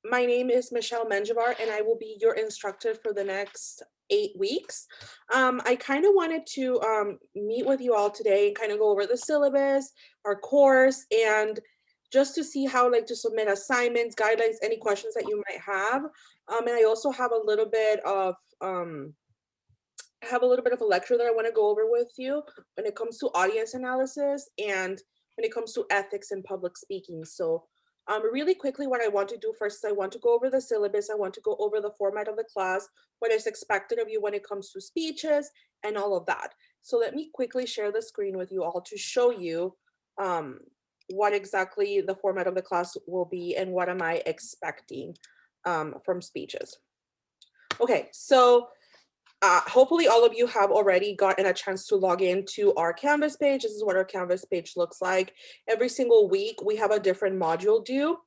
My name is Michelle Menjivar, and I will be your instructor for the next 8 weeks. I kind of wanted to meet with you all today and kind of go over the syllabus, our course, and just to see how like to submit assignments, guidelines, any questions that you might have. And I also have a little bit of a lecture that I want to go over with you when it comes to audience analysis and when it comes to ethics and public speaking. So really quickly, what I want to do first is I want to go over the syllabus. I want to go over the format of the class, what is expected of you when it comes to speeches and all of that. So let me quickly share the screen with you all to show you um, what exactly the format of the class will be and what am I expecting from speeches. Okay, so hopefully all of you have already gotten a chance to log into our Canvas page. This is what our Canvas page looks like. Every single week, we have a different module due.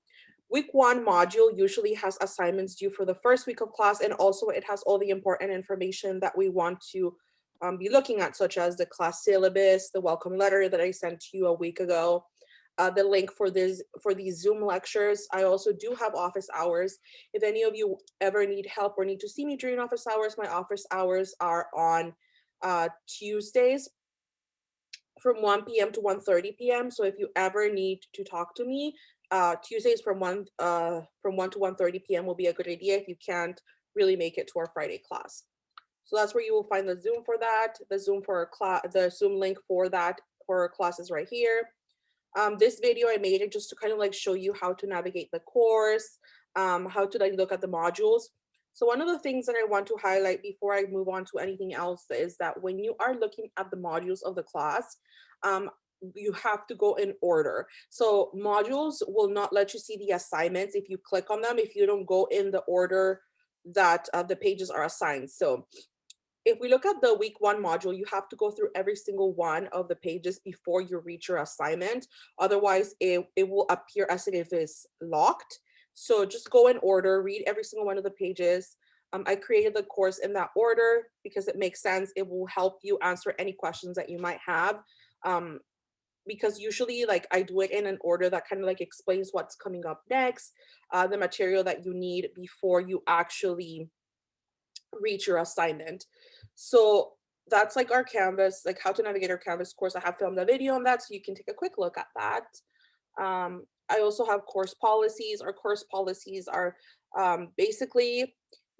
Week 1 module usually has assignments due for the first week of class, and also it has all the important information that we want to be looking at, such as the class syllabus, the welcome letter that I sent to you a week ago, the link for these Zoom lectures. I also do have office hours. If any of you ever need help or need to see me during office hours, my office hours are on Tuesdays from 1 p.m. to 1:30 p.m. So if you ever need to talk to me, Tuesdays from 1 to 1:30 p.m. will be a good idea if you can't really make it to our Friday class. So that's where you will find the Zoom for that, the Zoom for our class, the Zoom link for that for our classes right here. This video I made it just to kind of like show you how to navigate the course, how to like look at the modules. So one of the things that I want to highlight before I move on to anything else is that when you are looking at the modules of the class, um, you have to go in order. So modules will not let you see the assignments if you click on them, if you don't go in the order that the pages are assigned. So if we look at the week 1 module, you have to go through every single one of the pages before you reach your assignment. Otherwise, it will appear as if it's locked. So just go in order, read every single one of the pages. I created the course in that order because it makes sense. It will help you answer any questions that you might have. Um, because usually like I do it in an order that kind of like explains what's coming up next, the material that you need before you actually reach your assignment. So that's like our Canvas, like how to navigate our Canvas course. I have filmed a video on that, so you can take a quick look at that. I also have course policies. Our course policies are basically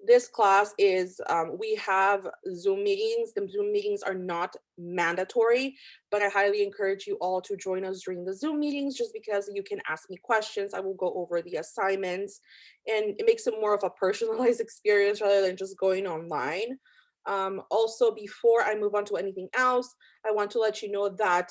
this class is we have Zoom meetings. The Zoom meetings are not mandatory, but I highly encourage you all to join us during the Zoom meetings just because you can ask me questions. I will go over the assignments and it makes it more of a personalized experience rather than just going online. Also, before I move on to anything else, I want to let you know that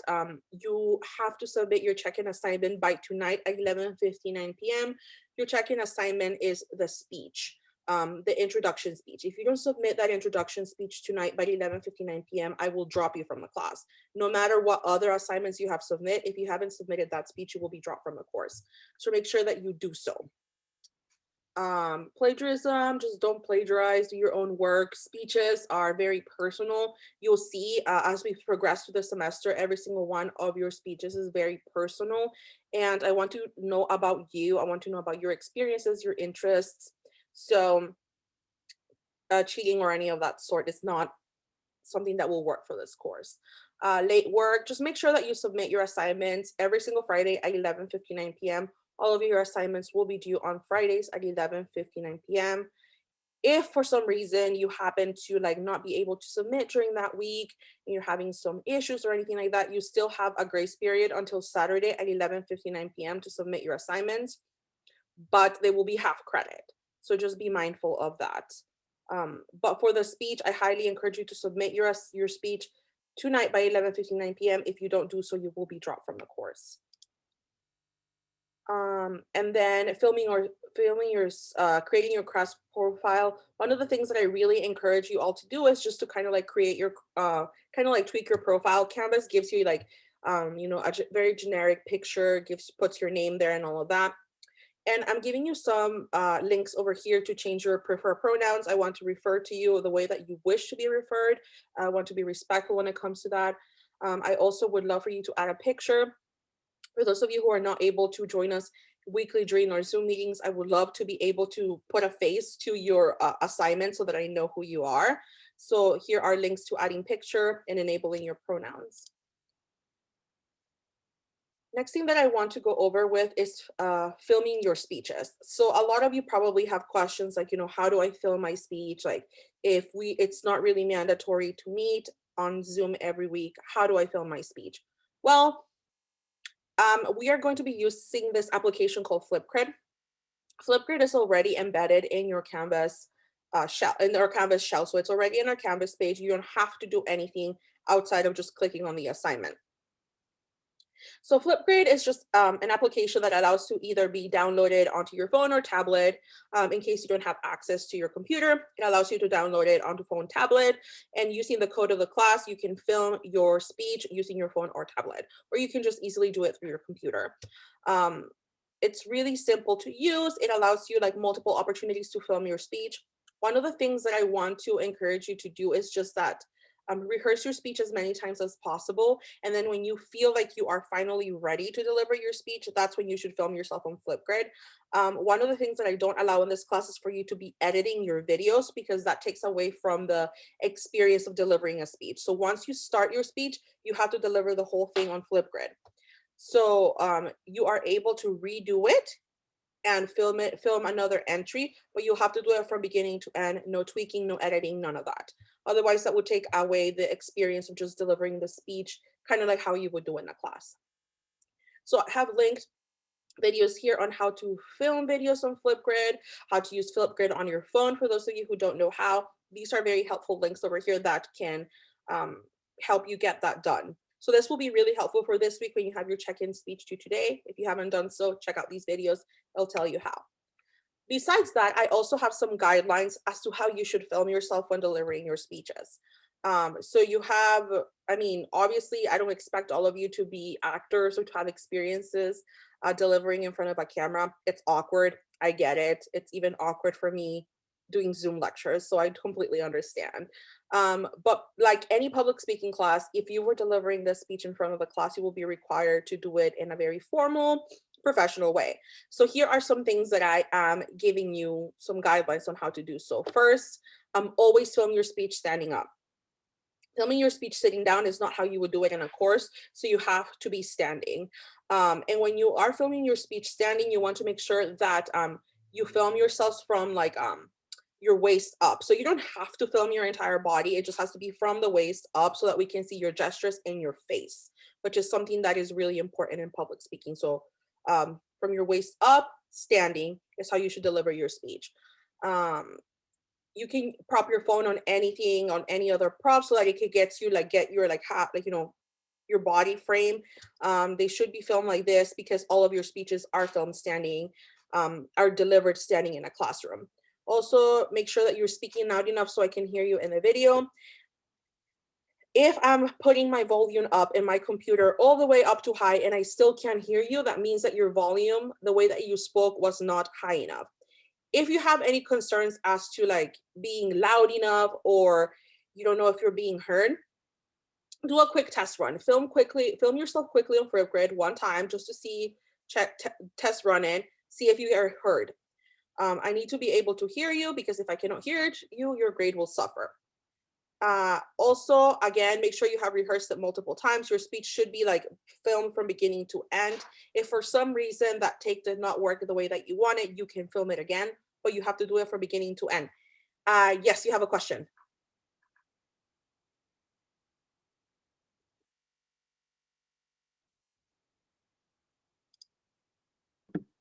you have to submit your check-in assignment by tonight at 11:59 p.m. Your check-in assignment is the speech, the introduction speech. If you don't submit that introduction speech tonight by 11:59 p.m., I will drop you from the class. No matter what other assignments you have submit, if you haven't submitted that speech, you will be dropped from the course. So make sure that you do so. Plagiarism, just don't plagiarize, do your own work. Speeches are very personal. You'll see as we progress through the semester, every single one of your speeches is very personal, and I want to know about you. I want to know about your experiences, your interests. So cheating or any of that sort is not something that will work for this course. Late work, just make sure that you submit your assignments every single Friday at 11:59 p.m. All of your assignments will be due on Fridays at 11:59 p.m. If for some reason you happen to like not be able to submit during that week and you're having some issues or anything like that, you still have a grace period until Saturday at 11:59 p.m. to submit your assignments, but they will be half credit. So just be mindful of that. But for the speech, I highly encourage you to submit your speech tonight by 11:59 p.m. If you don't do so, you will be dropped from the course. And then creating your class profile. One of the things that I really encourage you all to do is just to kind of like create your kind of like tweak your profile. Canvas gives you like a very generic picture, puts your name there and all of that. And I'm giving you some links over here to change your preferred pronouns. I want to refer to you the way that you wish to be referred. I want to be respectful when it comes to that. I also would love for you to add a picture. For those of you who are not able to join us weekly during our Zoom meetings, I would love to be able to put a face to your assignment so that I know who you are. So here are links to adding picture and enabling your pronouns. Next thing that I want to go over with is filming your speeches. So a lot of you probably have questions like, how do I film my speech? Like if it's not really mandatory to meet on Zoom every week, how do I film my speech? Well, we are going to be using this application called Flipgrid. Flipgrid is already embedded in your Canvas shell, in our Canvas shell. So it's already in our Canvas page. You don't have to do anything outside of just clicking on the assignment. So Flipgrid is just an application that allows to either be downloaded onto your phone or tablet. In case you don't have access to your computer, it allows you to download it onto phone, tablet, and using the code of the class, you can film your speech using your phone or tablet, or you can just easily do it through your computer. It's really simple to use. It allows you like multiple opportunities to film your speech. One of the things that I want to encourage you to do is just that rehearse your speech as many times as possible. And then when you feel like you are finally ready to deliver your speech, that's when you should film yourself on Flipgrid. One of the things that I don't allow in this class is for you to be editing your videos because that takes away from the experience of delivering a speech. So once you start your speech, you have to deliver the whole thing on Flipgrid. So you are able to redo it and film another entry, but you'll have to do it from beginning to end, no tweaking, no editing, none of that. Otherwise, that would take away the experience of just delivering the speech, kind of like how you would do in a class. So I have linked videos here on how to film videos on Flipgrid, how to use Flipgrid on your phone for those of you who don't know how. These are very helpful links over here that can help you get that done. So this will be really helpful for this week when you have your check-in speech due today. If you haven't done so, check out these videos. It'll tell you how. Besides that, I also have some guidelines as to how you should film yourself when delivering your speeches. So you have, obviously, I don't expect all of you to be actors or to have experiences delivering in front of a camera. It's awkward. I get it. It's even awkward for me doing Zoom lectures, so I completely understand. But like any public speaking class, if you were delivering this speech in front of the class, you will be required to do it in a very formal, professional way. So here are some things that I am giving you some guidelines on how to do so. First, always film your speech standing up. Filming your speech sitting down is not how you would do it in a course, so you have to be standing. And when you are filming your speech standing, you want to make sure that you film yourselves from like your waist up. So you don't have to film your entire body. It just has to be from the waist up so that we can see your gestures in your face, which is something that is really important in public speaking. So from your waist up, standing is how you should deliver your speech. You can prop your phone on anything, on any other prop, so that it could get you like get your like your body frame. They should be filmed like this because all of your speeches are filmed standing, are delivered standing in a classroom. Also, make sure that you're speaking loud enough so I can hear you in the video. If I'm putting my volume up in my computer all the way up to high and I still can't hear you, that means that your volume, the way that you spoke, was not high enough. If you have any concerns as to like being loud enough or you don't know if you're being heard, do a quick test run. Film yourself quickly on Flipgrid one time just to see, test run it, see if you are heard. I need to be able to hear you because if I cannot hear you, your grade will suffer. Also, again, make sure you have rehearsed it multiple times. Your speech should be like filmed from beginning to end. If for some reason that take did not work the way that you want it, you can film it again, but you have to do it from beginning to end. Yes, you have a question.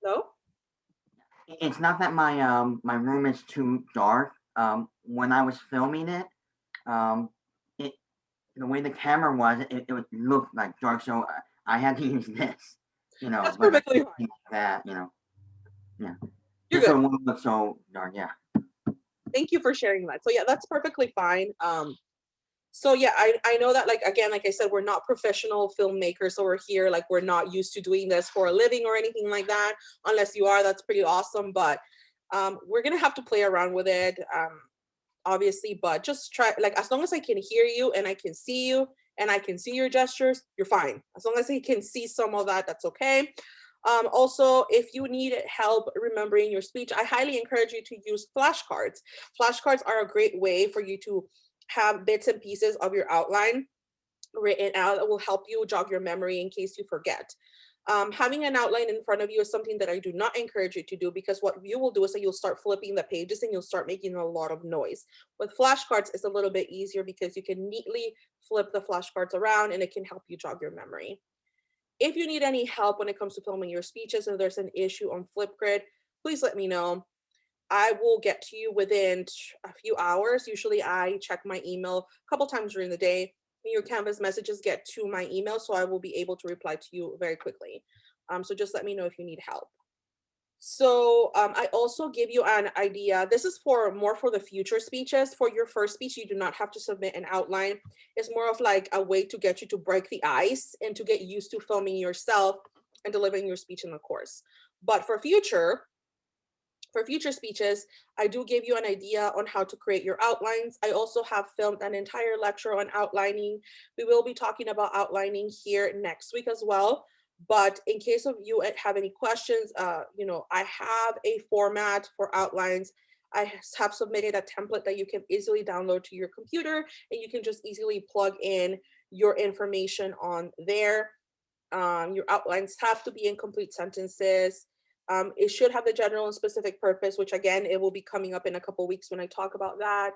No? It's not that my room is too dark. When I was filming it, the way the camera was, it would look like dark, so I had to use this. That's perfectly fine. That yeah. You're Just good. so it won't look so dark. Yeah. Thank you for sharing that. So yeah, that's perfectly fine. So yeah, I know that like again, like I said, we're not professional filmmakers over here. Like we're not used to doing this for a living or anything like that. Unless you are, that's pretty awesome. But we're gonna have to play around with it, obviously. But just try, like as long as I can hear you and I can see you and I can see your gestures, you're fine. As long as I can see some of that, that's okay. Also, if you need help remembering your speech, I highly encourage you to use flashcards. Flashcards are a great way for you to have bits and pieces of your outline written out that will help you jog your memory in case you forget. Having an outline in front of you is something that I do not encourage you to do, because what you will do is that you'll start flipping the pages and you'll start making a lot of noise. With flashcards, it's a little bit easier because you can neatly flip the flashcards around and it can help you jog your memory. If you need any help when it comes to filming your speeches, if there's an issue on Flipgrid, please let me know. I will get to you within a few hours. Usually I check my email a couple times during the day. Your Canvas messages get to my email, so I will be able to reply to you very quickly. So just let me know if you need help. So I also give you an idea. This is for more for the future speeches. For your first speech, you do not have to submit an outline. It's more of like a way to get you to break the ice and to get used to filming yourself and delivering your speech in the course. But for future speeches, I do give you an idea on how to create your outlines. I also have filmed an entire lecture on outlining. We will be talking about outlining here next week as well. But in case of you have any questions, I have a format for outlines. I have submitted a template that you can easily download to your computer, and you can just easily plug in your information on there. Your outlines have to be in complete sentences. It should have the general and specific purpose, which again, it will be coming up in a couple weeks when I talk about that.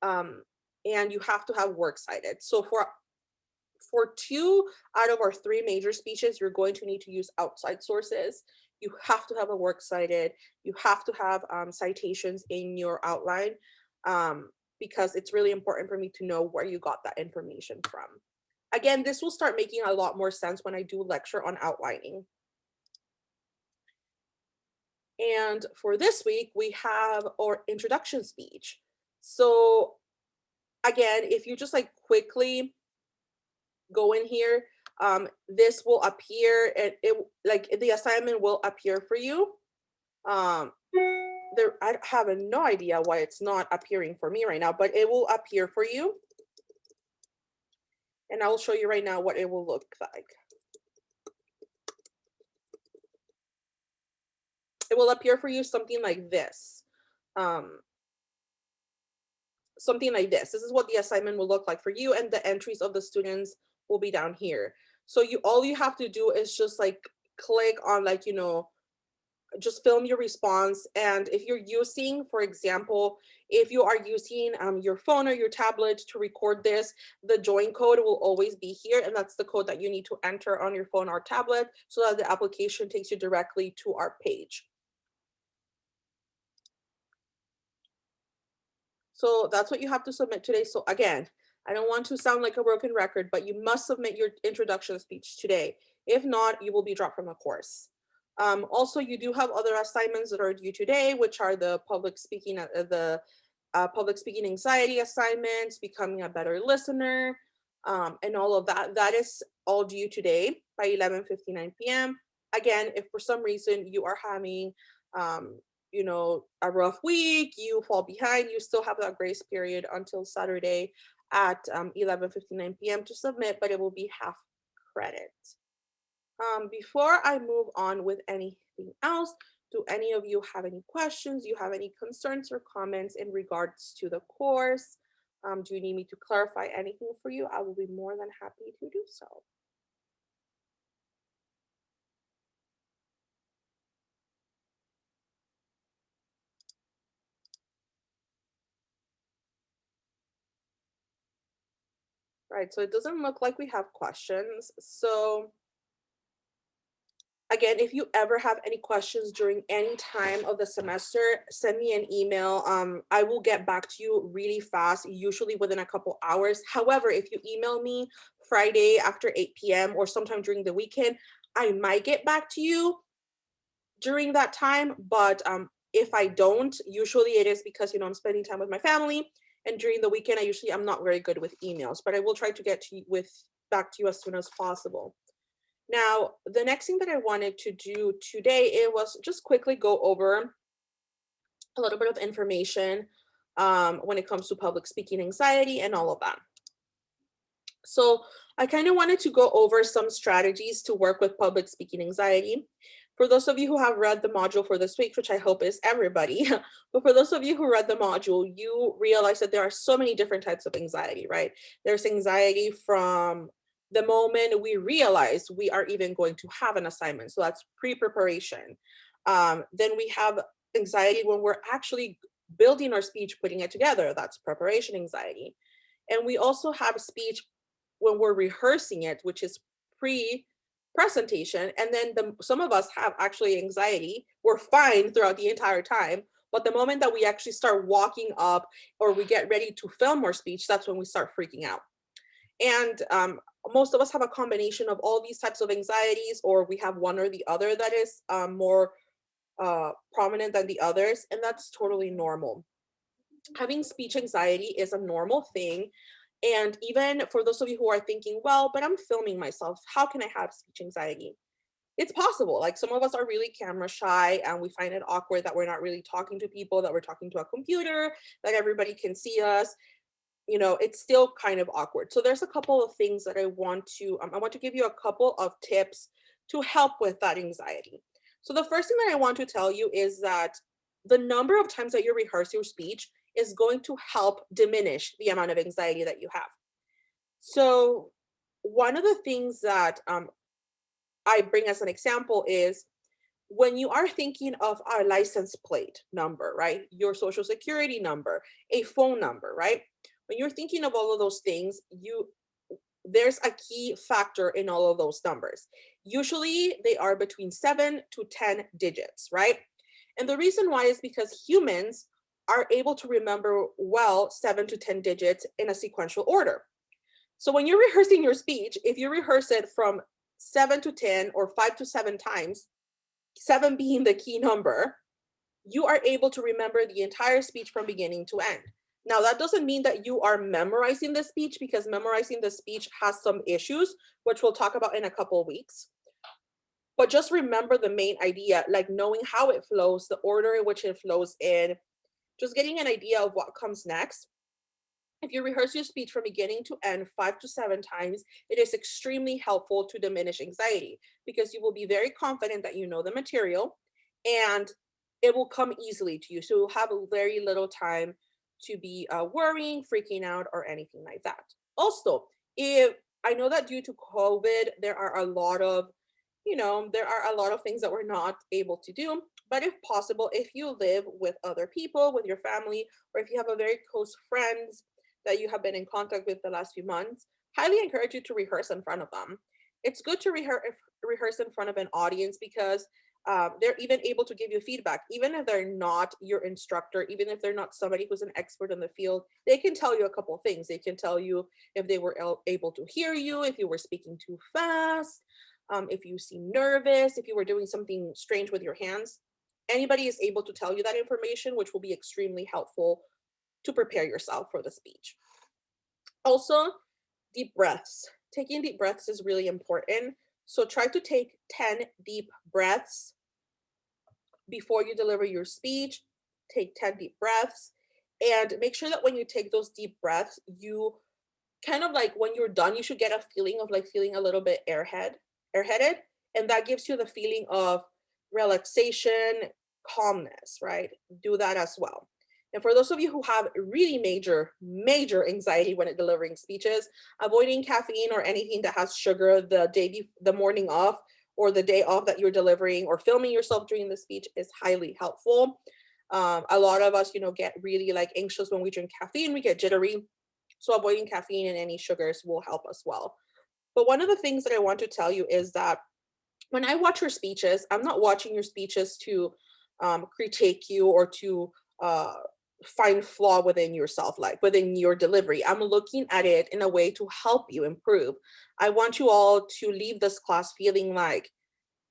And you have to have works cited. So for 2 out of our 3 major speeches, you're going to need to use outside sources. You have to have a works cited. You have to have citations in your outline, because it's really important for me to know where you got that information from. Again, this will start making a lot more sense when I do lecture on outlining. And for this week, we have our introduction speech. So again, if you just like quickly go in here, this will appear, and it like the assignment will appear for you. I have no idea why it's not appearing for me right now, but it will appear for you. And I will show you right now what it will look like. It will appear for you something like this. Something like this. This is what the assignment will look like for you, and the entries of the students will be down here. So all you have to do is just like click on just film your response. And if you're using, for example, if you are using your phone or your tablet to record this, the join code will always be here, and that's the code that you need to enter on your phone or tablet so that the application takes you directly to our page. So that's what you have to submit today. So again, I don't want to sound like a broken record, but you must submit your introduction speech today. If not, you will be dropped from the course. Also, you do have other assignments that are due today, which are the public speaking anxiety assignments, becoming a better listener, and all of that. That is all due today by 11:59 p.m. Again, if for some reason you are having a rough week, you fall behind, you still have that grace period until Saturday at 11:59 p.m. to submit, but it will be half credit. Before I move on with anything else, do any of you have any questions? Do you have any concerns or comments in regards to the course? Do you need me to clarify anything for you? I will be more than happy to do so. Right, so it doesn't look like we have questions. So again, if you ever have any questions during any time of the semester, send me an email. I will get back to you really fast, usually within a couple hours. However, if you email me Friday after 8 p.m. or sometime during the weekend, I might get back to you during that time. But if I don't, usually it is because, I'm spending time with my family. And during the weekend, I'm not very good with emails, but I will try to get back to you as soon as possible. Now, the next thing that I wanted to do today, it was just quickly go over a little bit of information when it comes to public speaking anxiety and all of that. So I kind of wanted to go over some strategies to work with public speaking anxiety. For those of you who have read the module for this week, which I hope is everybody, but for those of you who read the module, you realize that there are so many different types of anxiety, right? There's anxiety from the moment we realize we are even going to have an assignment. So that's pre-preparation. Then we have anxiety when we're actually building our speech, putting it together. That's preparation anxiety. And we also have speech when we're rehearsing it, which is pre presentation. And then some of us have actually anxiety. We're fine throughout the entire time. But the moment that we actually start walking up or we get ready to film our speech, that's when we start freaking out. And most of us have a combination of all these types of anxieties, or we have one or the other that is more prominent than the others. And that's totally normal. Having speech anxiety is a normal thing. And even for those of you who are thinking, well, but I'm filming myself, how can I have speech anxiety? It's possible. Like some of us are really camera shy and we find it awkward that we're not really talking to people, that we're talking to a computer, that everybody can see us. You know, it's still kind of awkward. So there's a couple of things that I want to give you a couple of tips to help with that anxiety. So the first thing that I want to tell you is that the number of times that you rehearse your speech is going to help diminish the amount of anxiety that you have. So one of the things that I bring as an example is when you are thinking of a license plate number, right? Your social security number, a phone number, right? When you're thinking of all of those things, there's a key factor in all of those numbers. Usually they are between 7 to 10 digits, right? And the reason why is because humans are able to remember well 7 to 10 digits in a sequential order. So when you're rehearsing your speech, if you rehearse it from 7 to 10 or 5 to 7 times, 7 being the key number, you are able to remember the entire speech from beginning to end. Now, that doesn't mean that you are memorizing the speech, because memorizing the speech has some issues, which we'll talk about in a couple of weeks. But just remember the main idea, like knowing how it flows, the order in which it flows in, just getting an idea of what comes next. If you rehearse your speech from beginning to end 5 to 7 times, it is extremely helpful to diminish anxiety, because you will be very confident that you know the material and it will come easily to you. So you'll have a very little time to be worrying, freaking out, or anything like that. Also, if I know that due to COVID, there are a lot of, there are a lot of things that we're not able to do. But if possible, if you live with other people, with your family, or if you have a very close friends that you have been in contact with the last few months, highly encourage you to rehearse in front of them. It's good to rehearse in front of an audience, because they're even able to give you feedback. Even if they're not your instructor, even if they're not somebody who's an expert in the field, they can tell you a couple of things. They can tell you if they were able to hear you, if you were speaking too fast, if you seem nervous, if you were doing something strange with your hands. Anybody is able to tell you that information, which will be extremely helpful to prepare yourself for the speech. Also, deep breaths. Taking deep breaths is really important. So try to take 10 deep breaths before you deliver your speech. Take 10 deep breaths and make sure that when you take those deep breaths, you kind of like when you're done, you should get a feeling of like feeling a little bit airheaded. And that gives you the feeling of relaxation, calmness, right? Do that as well. And for those of you who have really major anxiety when delivering speeches, avoiding caffeine or anything that has sugar the morning of, or the day off that you're delivering, or filming yourself during the speech is highly helpful. A lot of us, get really like anxious when we drink caffeine, we get jittery. So avoiding caffeine and any sugars will help as well. But one of the things that I want to tell you is that when I watch your speeches, I'm not watching your speeches to critique you or to uh, find flaw within yourself, like within your delivery. I'm looking at it in a way to help you improve. I want you all to leave this class feeling like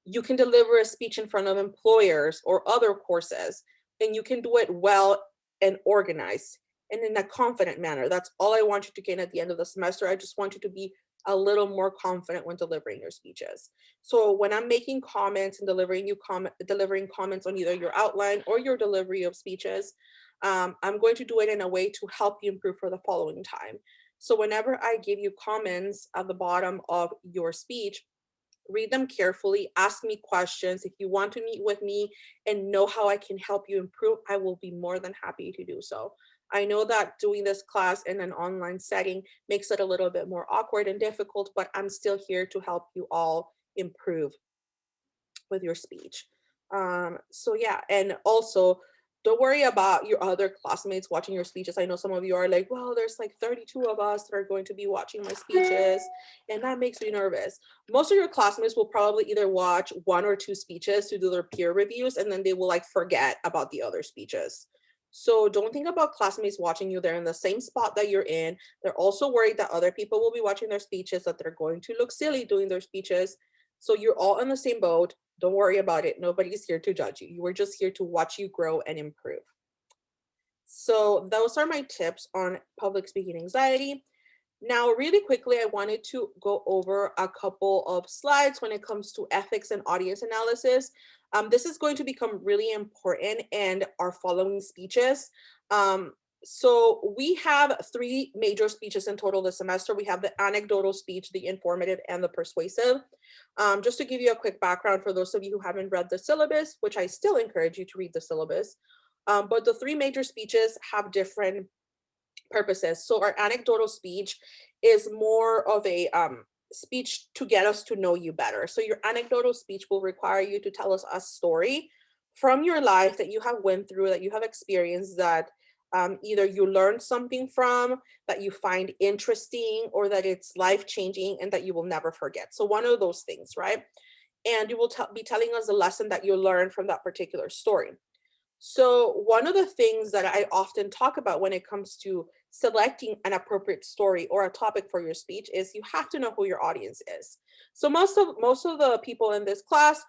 you can deliver a speech in front of employers or other courses, and you can do it well and organized and in a confident manner. That's all I want you to gain at the end of the semester. I just want you to be a little more confident when delivering your speeches. So when I'm making comments and delivering comments on either your outline or your delivery of speeches, I'm going to do it in a way to help you improve for the following time. So whenever I give you comments at the bottom of your speech, read them carefully, ask me questions. If you want to meet with me and know how I can help you improve, I will be more than happy to do so. I know that doing this class in an online setting makes it a little bit more awkward and difficult, but I'm still here to help you all improve with your speech. So yeah, and also don't worry about your other classmates watching your speeches. I know some of you are like, well, there's like 32 of us that are going to be watching my speeches, and that makes me nervous. Most of your classmates will probably either watch 1 or 2 speeches to do their peer reviews, and then they will like forget about the other speeches. So don't think about classmates watching you. They're in the same spot that you're in. They're also worried that other people will be watching their speeches, that they're going to look silly doing their speeches. So you're all in the same boat. Don't worry about it. Nobody's here to judge you. You were just here to watch you grow and improve. So those are my tips on public speaking anxiety. Now, really quickly, I wanted to go over a couple of slides when it comes to ethics and audience analysis. This is going to become really important in our following speeches. So we have 3 major speeches in total this semester. We have the anecdotal speech, the informative, and the persuasive. Just to give you a quick background for those of you who haven't read the syllabus, which I still encourage you to read the syllabus, but the 3 major speeches have different purposes. So our anecdotal speech is more of a speech to get us to know you better. So your anecdotal speech will require you to tell us a story from your life that you have went through, that you have experienced, that either you learned something from, that you find interesting, or that it's life-changing and that you will never forget. So one of those things, right? And you will be telling us a lesson that you learned from that particular story. So one of the things that I often talk about when it comes to selecting an appropriate story or a topic for your speech is you have to know who your audience is. So most of the people in this class,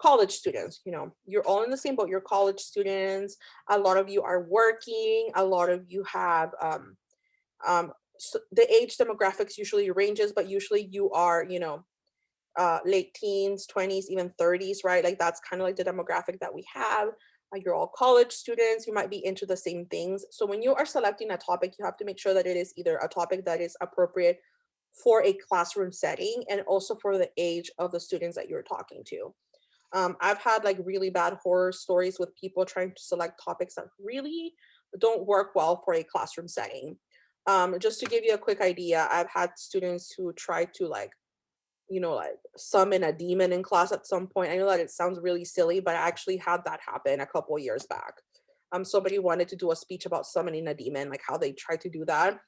college students, you're all in the same boat. You're college students. A lot of you are working. A lot of you have so the age demographics usually ranges, but usually you are, late teens, 20s, even 30s, right? Like that's kind of like the demographic that we have. You're all college students, you might be into the same things. So when you are selecting a topic, you have to make sure that it is either a topic that is appropriate for a classroom setting and also for the age of the students that you're talking to. I've had like really bad horror stories with people trying to select topics that really don't work well for a classroom setting. Just to give you a quick idea, I've had students who try to like summon a demon in class at some point. I know that it sounds really silly, but I actually had that happen a couple of years back. Somebody wanted to do a speech about summoning a demon, like how they tried to do that.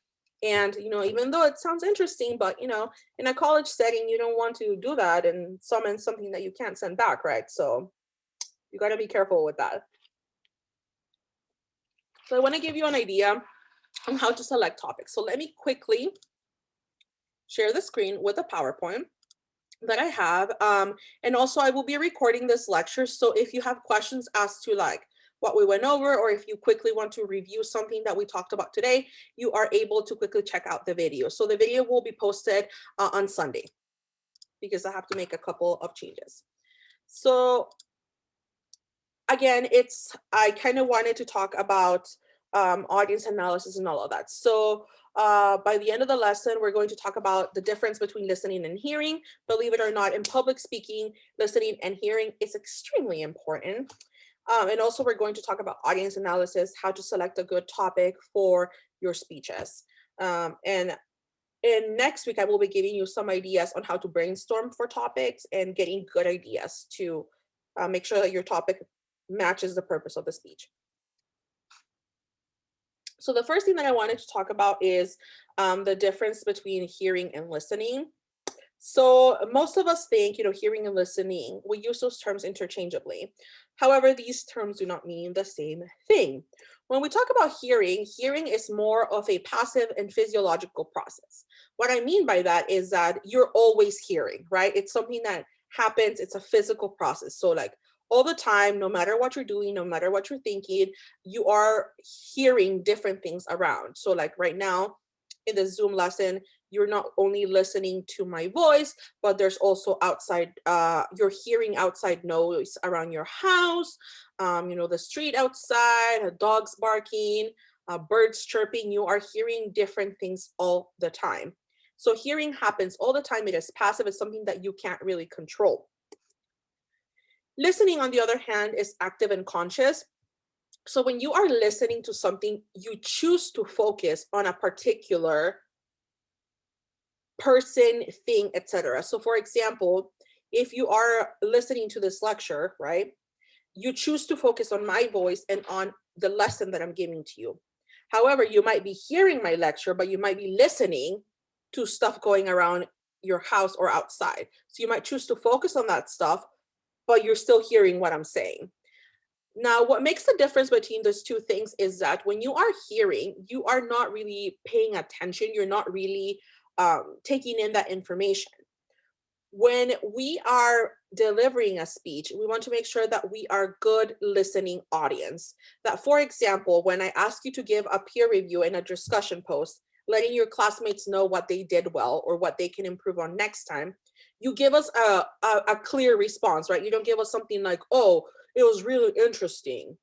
And, even though it sounds interesting, but, in a college setting, you don't want to do that and summon something that you can't send back, right? So you got to be careful with that. So I want to give you an idea on how to select topics. So let me quickly share the screen with a PowerPoint that I have. And also I will be recording this lecture. So if you have questions as to like what we went over, or if you quickly want to review something that we talked about today, you are able to quickly check out the video. So the video will be posted on Sunday because I have to make a couple of changes. So again, I kind of wanted to talk about audience analysis and all of that. So by the end of the lesson, we're going to talk about the difference between listening and hearing. Believe it or not, in public speaking, listening and hearing is extremely important. And also we're going to talk about audience analysis, how to select a good topic for your speeches. And next week, I will be giving you some ideas on how to brainstorm for topics and getting good ideas to make sure that your topic matches the purpose of the speech. So the first thing that I wanted to talk about is the difference between hearing and listening. So most of us think, hearing and listening, we use those terms interchangeably. However, these terms do not mean the same thing. When we talk about hearing, hearing is more of a passive and physiological process. What I mean by that is that you're always hearing, right? It's something that happens, it's a physical process. So like all the time, no matter what you're doing, no matter what you're thinking, you are hearing different things around. So like right now in the Zoom lesson, you're not only listening to my voice, but there's also outside, you're hearing outside noise around your house, the street outside, dogs barking, birds chirping. You are hearing different things all the time. So hearing happens all the time. It is passive. It's something that you can't really control. Listening, on the other hand, is active and conscious. So when you are listening to something, you choose to focus on a particular person, thing, etc. So for example, if you are listening to this lecture, right, you choose to focus on my voice and on the lesson that I'm giving to you. However, you might be hearing my lecture, but you might be listening to stuff going around your house or outside. So you might choose to focus on that stuff, but you're still hearing what I'm saying. Now, what makes the difference between those two things is that when you are hearing, you are not really paying attention. You're not really taking in that information. When we are delivering a speech, we want to make sure that we are good listening audience. That, for example, when I ask you to give a peer review in a discussion post, letting your classmates know what they did well or what they can improve on next time, you give us a clear response, right? You don't give us something like, oh, it was really interesting.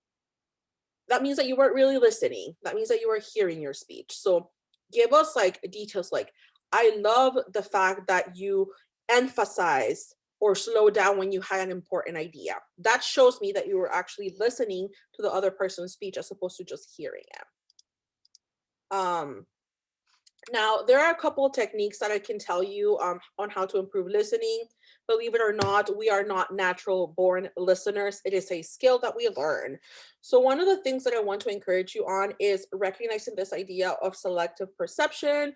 That means that you weren't really listening. That means that you were hearing your speech. So give us like details like, I love the fact that you emphasized or slow down when you had an important idea. That shows me that you were actually listening to the other person's speech as opposed to just hearing it. Now, there are a couple of techniques that I can tell you on how to improve listening. Believe it or not, we are not natural born listeners. It is a skill that we learn. So one of the things that I want to encourage you on is recognizing this idea of selective perception.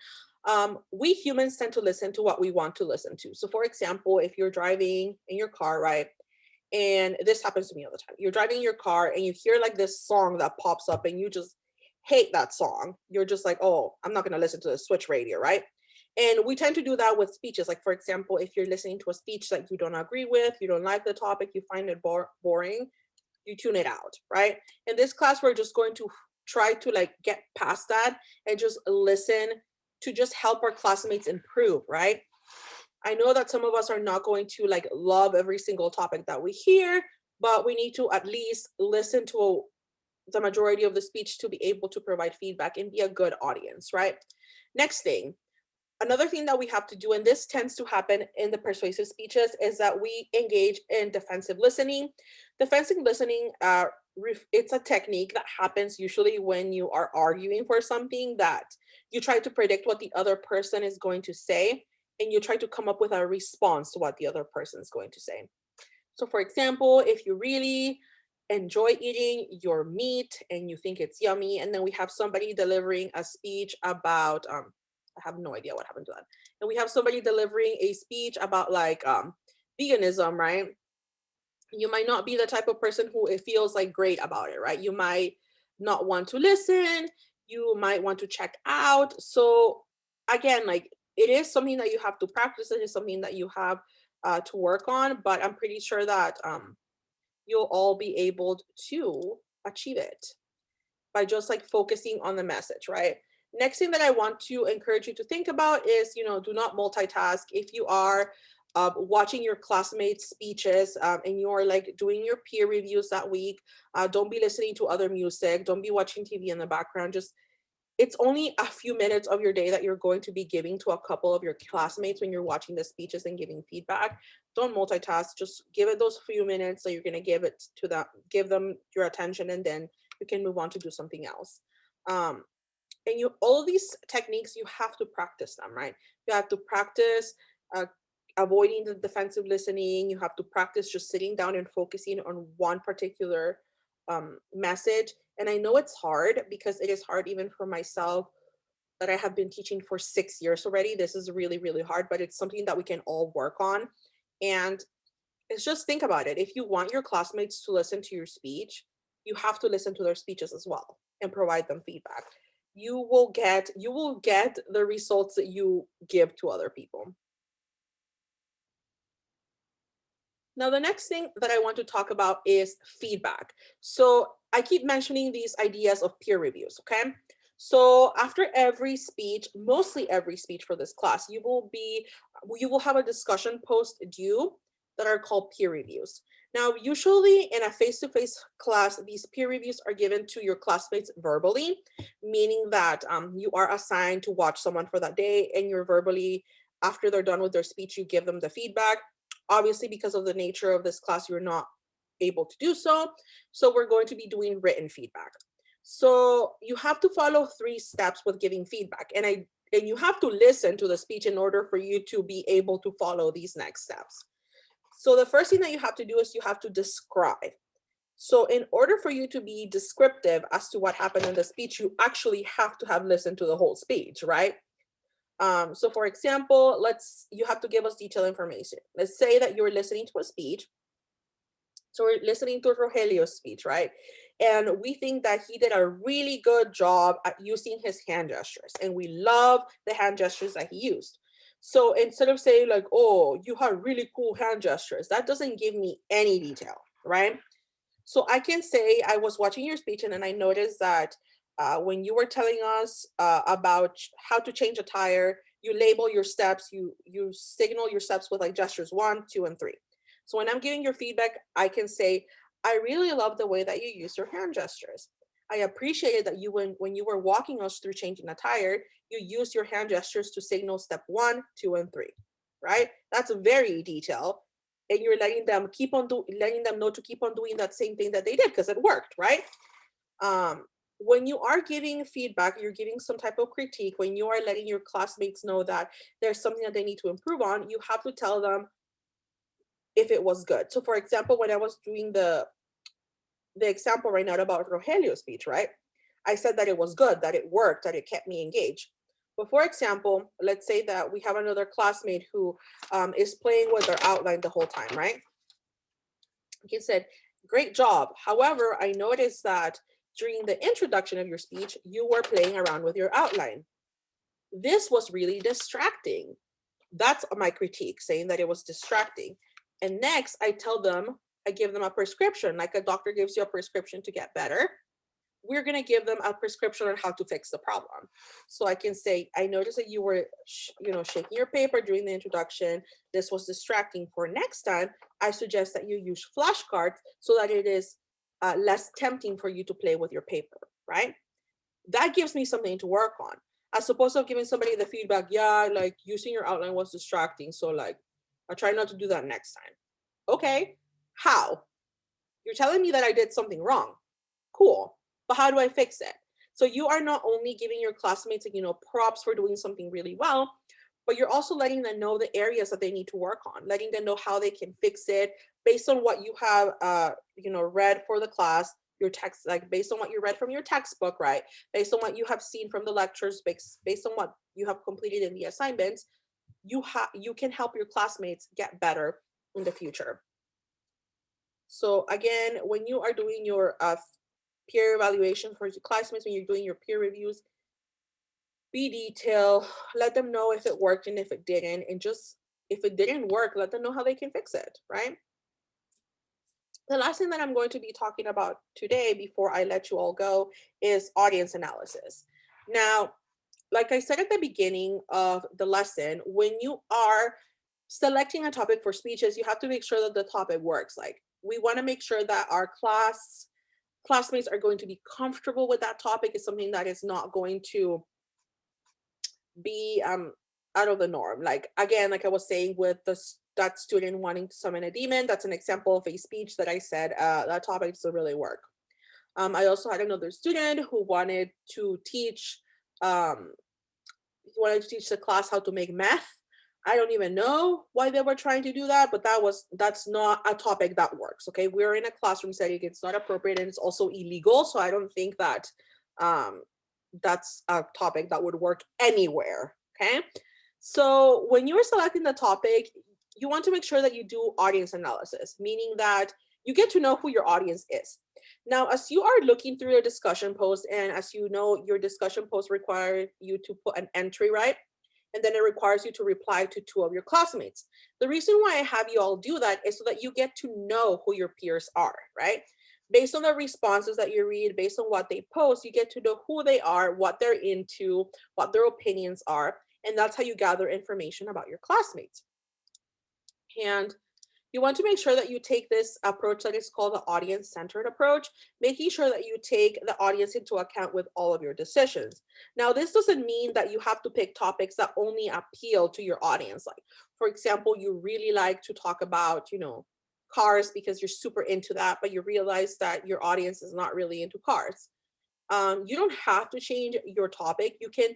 We humans tend to listen to what we want to listen to. So for example, if you're driving in your car, right? And this happens to me all the time. You're driving your car and you hear like this song that pops up and you just hate that song. You're just like, oh, I'm not going to listen to the switch radio, right? And we tend to do that with speeches. Like, for example, if you're listening to a speech that you don't agree with, you don't like the topic, you find it boring, you tune it out, right? In this class, we're just going to try to like get past that and just listen to just help our classmates improve, right? I know that some of us are not going to like love every single topic that we hear, but we need to at least listen to the majority of the speech to be able to provide feedback and be a good audience, right? Next thing, another thing that we have to do, and this tends to happen in the persuasive speeches, is that we engage in defensive listening. Defensive listening, it's a technique that happens usually when you are arguing for something, that you try to predict what the other person is going to say, and you try to come up with a response to what the other person is going to say. So for example, if you really enjoy eating your meat and you think it's yummy, and then we have somebody delivering a speech about I have no idea what happened to that, and we have somebody delivering a speech about like veganism, right? You might not be the type of person who it feels like great about it, right? You might not want to listen, you might want to check out. So again, like, it is something that you have to practice, it is something that you have to work on, but I'm pretty sure that you'll all be able to achieve it by just like focusing on the message, right? Next thing that I want to encourage you to think about is, do not multitask. If you are watching your classmates' speeches and you're like doing your peer reviews that week, don't be listening to other music. Don't be watching TV in the background. Just, it's only a few minutes of your day that you're going to be giving to a couple of your classmates when you're watching the speeches and giving feedback. Don't multitask. Just give it those few minutes that you're going to give it to them, give them your attention, and then you can move on to do something else. And all these techniques, you have to practice them, right? You have to practice avoiding the defensive listening. You have to practice just sitting down and focusing on one particular message. And I know it's hard, because it is hard even for myself, that I have been teaching for 6 years already. This is really, really hard, but it's something that we can all work on. And it's just, think about it. If you want your classmates to listen to your speech, you have to listen to their speeches as well and provide them feedback. You will get the results that you give to other people. Now, the next thing that I want to talk about is feedback. So I keep mentioning these ideas of peer reviews, okay? So after every speech, mostly every speech for this class, you will have a discussion post due that are called peer reviews. Now, usually in a face-to-face class, these peer reviews are given to your classmates verbally, meaning that you are assigned to watch someone for that day and you're verbally, after they're done with their speech, you give them the feedback. Obviously, because of the nature of this class, you're not able to do so. So we're going to be doing written feedback. So you have to follow 3 steps with giving feedback. And you have to listen to the speech in order for you to be able to follow these next steps. So the first thing that you have to do is you have to describe. So in order for you to be descriptive as to what happened in the speech, you actually have to have listened to the whole speech, right? So for example, you have to give us detailed information. Let's say that you're listening to a speech. So we're listening to Rogelio's speech, right? And we think that he did a really good job at using his hand gestures. And we love the hand gestures that he used. So instead of saying like, oh, you had really cool hand gestures, that doesn't give me any detail, right? So I can say I was watching your speech and then I noticed that when you were telling us about how to change a tire, you label your steps, you signal your steps with like gestures 1, 2, and 3. So when I'm giving your feedback, I can say, I really love the way that you use your hand gestures. I appreciated that when you were walking us through changing a tire, you used your hand gestures to signal step 1, 2, and 3, right? That's very detailed. And you're letting them letting them know to keep on doing that same thing that they did because it worked, right? When you are giving feedback, you're giving some type of critique. When you are letting your classmates know that there's something that they need to improve on, you have to tell them if it was good. So for example, when I was doing the example right now about Rogelio's speech, right? I said that it was good, that it worked, that it kept me engaged. But for example, let's say that we have another classmate who is playing with their outline the whole time, right? He said, great job. However, I noticed that during the introduction of your speech, you were playing around with your outline. This was really distracting. That's my critique, saying that it was distracting. And next, I give them a prescription, like a doctor gives you a prescription to get better. We're going to give them a prescription on how to fix the problem. So I can say, I noticed that you were, shaking your paper during the introduction. This was distracting. For next time, I suggest that you use flashcards so that it is less tempting for you to play with your paper, right? That gives me something to work on. As opposed to giving somebody the feedback, yeah, like using your outline was distracting. So like, I'll try not to do that next time. Okay, how? You're telling me that I did something wrong. Cool. But how do I fix it? So you are not only giving your classmates, props for doing something really well, but you're also letting them know the areas that they need to work on, letting them know how they can fix it based on what you have, read for the class, your text, like based on what you read from your textbook, right? Based on what you have seen from the lectures, based on what you have completed in the assignments, you can help your classmates get better in the future. So again, when you are doing your peer evaluation for your classmates, when you're doing your peer reviews, be detailed, let them know if it worked and if it didn't, and just if it didn't work, let them know how they can fix it, right? The last thing that I'm going to be talking about today before I let you all go is audience analysis. Now, like I said at the beginning of the lesson, when you are selecting a topic for speeches, you have to make sure that the topic works. Like we want to make sure that our classmates are going to be comfortable with that topic. Is something that is not going to be out of the norm. Like again, like I was saying with that student wanting to summon a demon, that's an example of a speech that I said that topic doesn't really work. I also had another student who wanted to teach the class how to make meth. I don't even know why they were trying to do that, but that's not a topic that works. Okay, we're in a classroom setting; it's not appropriate and it's also illegal. So I don't think that that's a topic that would work anywhere. Okay, so when you are selecting the topic, you want to make sure that you do audience analysis, meaning that you get to know who your audience is. Now, as you are looking through your discussion post, and as you know, your discussion post requires you to put an entry, right? And then it requires you to reply to 2 of your classmates. The reason why I have you all do that is so that you get to know who your peers are, right? Based on the responses that you read, based on what they post, you get to know who they are, what they're into, what their opinions are, and that's how you gather information about your classmates. And You want to make sure that you take this approach that is called the audience-centered approach, making sure that you take the audience into account with all of your decisions. Now, this doesn't mean that you have to pick topics that only appeal to your audience. Like, for example, you really like to talk about, cars because you're super into that, but you realize that your audience is not really into cars. You don't have to change your topic. You can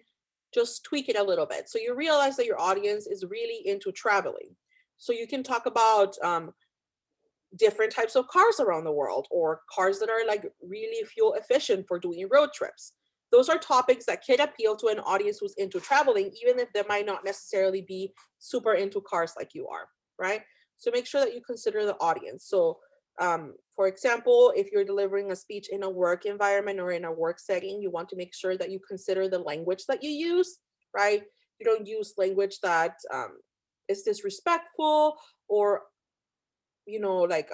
just tweak it a little bit. So you realize that your audience is really into traveling. So you can talk about different types of cars around the world, or cars that are like really fuel efficient for doing road trips. Those are topics that can appeal to an audience who's into traveling, even if they might not necessarily be super into cars like you are, right? So make sure that you consider the audience. So, for example, if you're delivering a speech in a work environment or in a work setting, you want to make sure that you consider the language that you use, right? You don't use language that is disrespectful, or like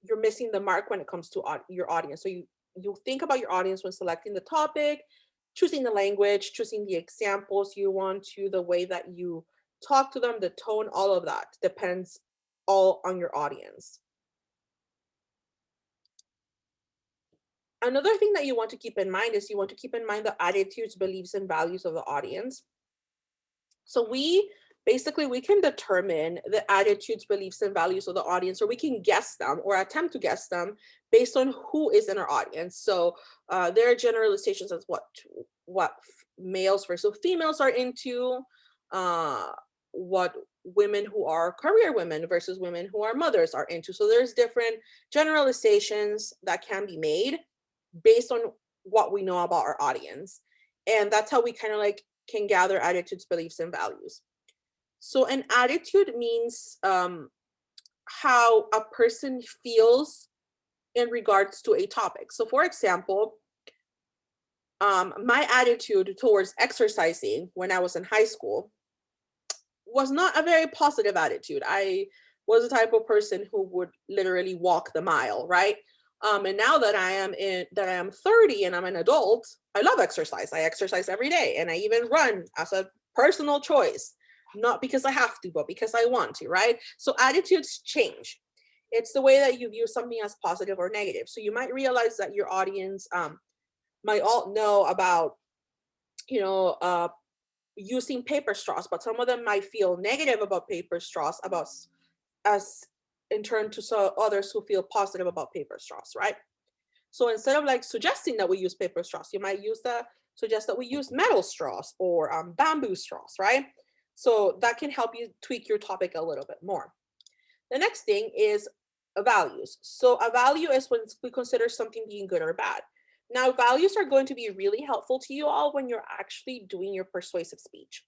you're missing the mark when it comes to your audience. So you think about your audience when selecting the topic, choosing the language, choosing the examples you want to, the way that you talk to them, the tone, all of that depends all on your audience. Another thing that you want to keep in mind is you want to keep in mind the attitudes, beliefs, and values of the audience. So we can determine the attitudes, beliefs, and values of the audience, or we can guess them or attempt to guess them based on who is in our audience. So there are generalizations as what males versus females are into, what women who are career women versus women who are mothers are into. So there's different generalizations that can be made based on what we know about our audience. And that's how we kind of like can gather attitudes, beliefs, and values. So an attitude means how a person feels in regards to a topic. So for example, my attitude towards exercising when I was in high school was not a very positive attitude. I was the type of person who would literally walk the mile, right? And now that I am 30 and I'm an adult, I love exercise. I exercise every day, and I even run as a personal choice, not because I have to, but because I want to, right? So attitudes change. It's the way that you view something as positive or negative. So you might realize that your audience might all know about, you know, uh, using paper straws, but some of them might feel negative about paper straws, about as in turn to others who feel positive about paper straws, right? So instead of like suggesting that we use paper straws, you might suggest that we use metal straws or bamboo straws, right? So that can help you tweak your topic a little bit more. The next thing is values. So a value is when we consider something being good or bad. Now, values are going to be really helpful to you all when you're actually doing your persuasive speech.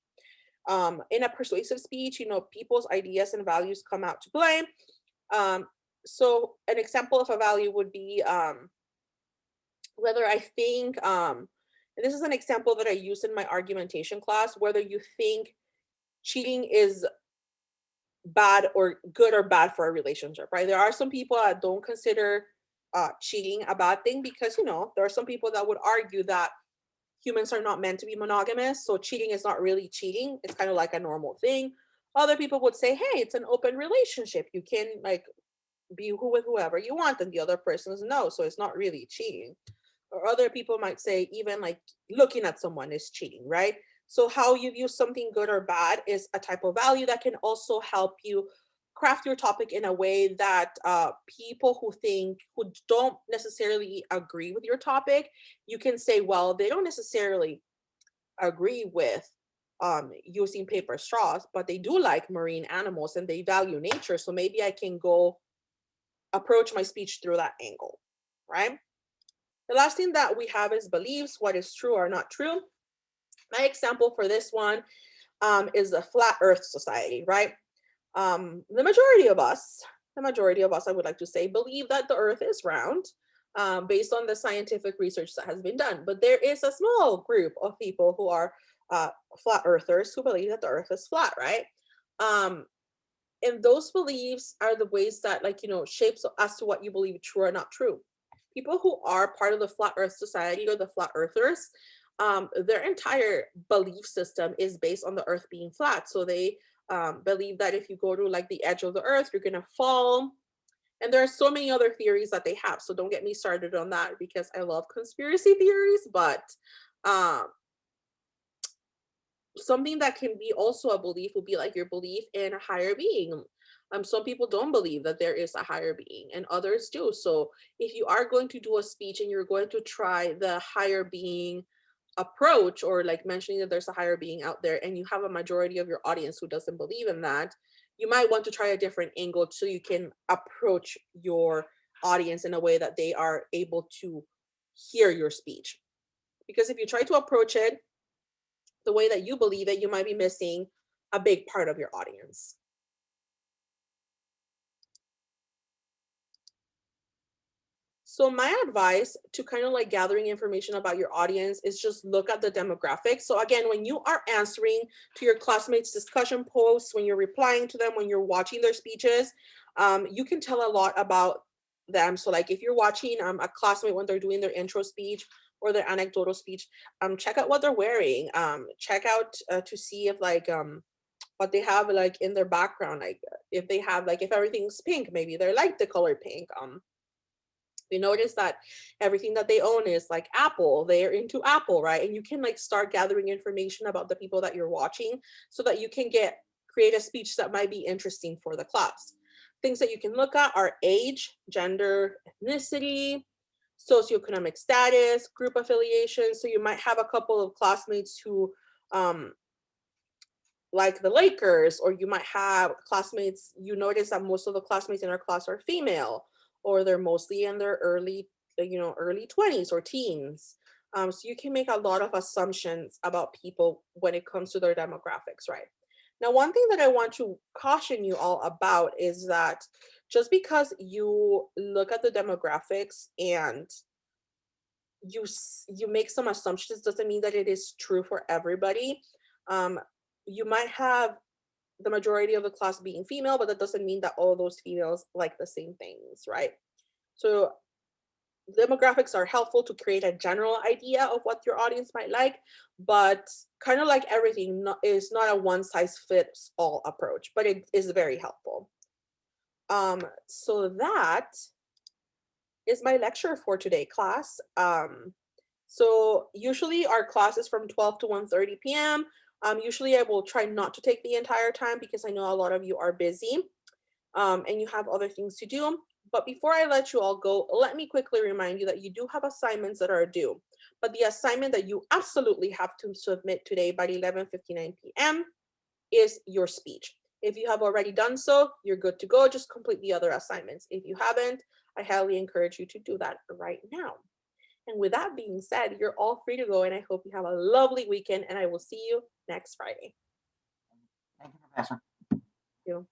In a persuasive speech, people's ideas and values come out to play. So an example of a value would be whether I think, and this is an example that I use in my argumentation class, whether you think cheating is bad or good or bad for a relationship, right? There are some people that don't consider cheating a bad thing because, there are some people that would argue that humans are not meant to be monogamous. So cheating is not really cheating. It's kind of like a normal thing. Other people would say, hey, it's an open relationship. You can like be with whoever you want, and the other person is no. So it's not really cheating. Or other people might say even like looking at someone is cheating, right? So how you view something good or bad is a type of value that can also help you craft your topic in a way that people who don't necessarily agree with your topic, you can say, well, they don't necessarily agree with using paper straws, but they do like marine animals and they value nature. So maybe I can go approach my speech through that angle, right? The last thing that we have is beliefs, what is true or not true. My example for this one is the Flat Earth Society, right? The majority of us, I would like to say, believe that the Earth is round based on the scientific research that has been done. But there is a small group of people who are flat earthers who believe that the Earth is flat, right? And those beliefs are the ways that, shapes as to what you believe true or not true. People who are part of the Flat Earth Society or the Flat Earthers, their entire belief system is based on the Earth being flat. So they believe that if you go to like the edge of the earth, you're gonna fall. And there are so many other theories that they have. So don't get me started on that because I love conspiracy theories, but um, something that can be also a belief would be like your belief in a higher being. Some people don't believe that there is a higher being and others do. So if you are going to do a speech and you're going to try the higher being approach, or like mentioning that there's a higher being out there and you have a majority of your audience who doesn't believe in that, you might want to try a different angle so you can approach your audience in a way that they are able to hear your speech. Because if you try to approach it the way that you believe it, you might be missing a big part of your audience. So my advice to kind of like gathering information about your audience is just look at the demographics. So again, when you are answering to your classmates' discussion posts, when you're replying to them, when you're watching their speeches, you can tell a lot about them. So like if you're watching a classmate when they're doing their intro speech or their anecdotal speech, check out what they're wearing. Check out to see if like what they have like in their background, like if they have like if everything's pink, maybe they like the color pink. You notice that everything that they own is like Apple. They're into Apple, right? And you can like start gathering information about the people that you're watching so that you can create a speech that might be interesting for the class. Things that you can look at are age, gender, ethnicity, socioeconomic status, group affiliation. So you might have a couple of classmates who like the Lakers, or you might have classmates, you notice that most of the classmates in our class are female, or they're mostly in their early 20s or teens. So you can make a lot of assumptions about people when it comes to their demographics, right? Now, one thing that I want to caution you all about is that just because you look at the demographics and you make some assumptions doesn't mean that it is true for everybody. Um, you might have the majority of the class being female, but that doesn't mean that all those females like the same things, right? So demographics are helpful to create a general idea of what your audience might like, but kind of like everything is not a one size fits all approach, but it is very helpful. So that is my lecture for today, class. So usually our class is from 12 to 1:30 p.m. Usually I will try not to take the entire time because I know a lot of you are busy and you have other things to do. But before I let you all go, let me quickly remind you that you do have assignments that are due. But the assignment that you absolutely have to submit today by 11:59 p.m. is your speech. If you have already done so, you're good to go. Just complete the other assignments. If you haven't, I highly encourage you to do that right now. And with that being said, you're all free to go, and I hope you have a lovely weekend, and I will see you next Friday. Thank you, Professor. Thank you.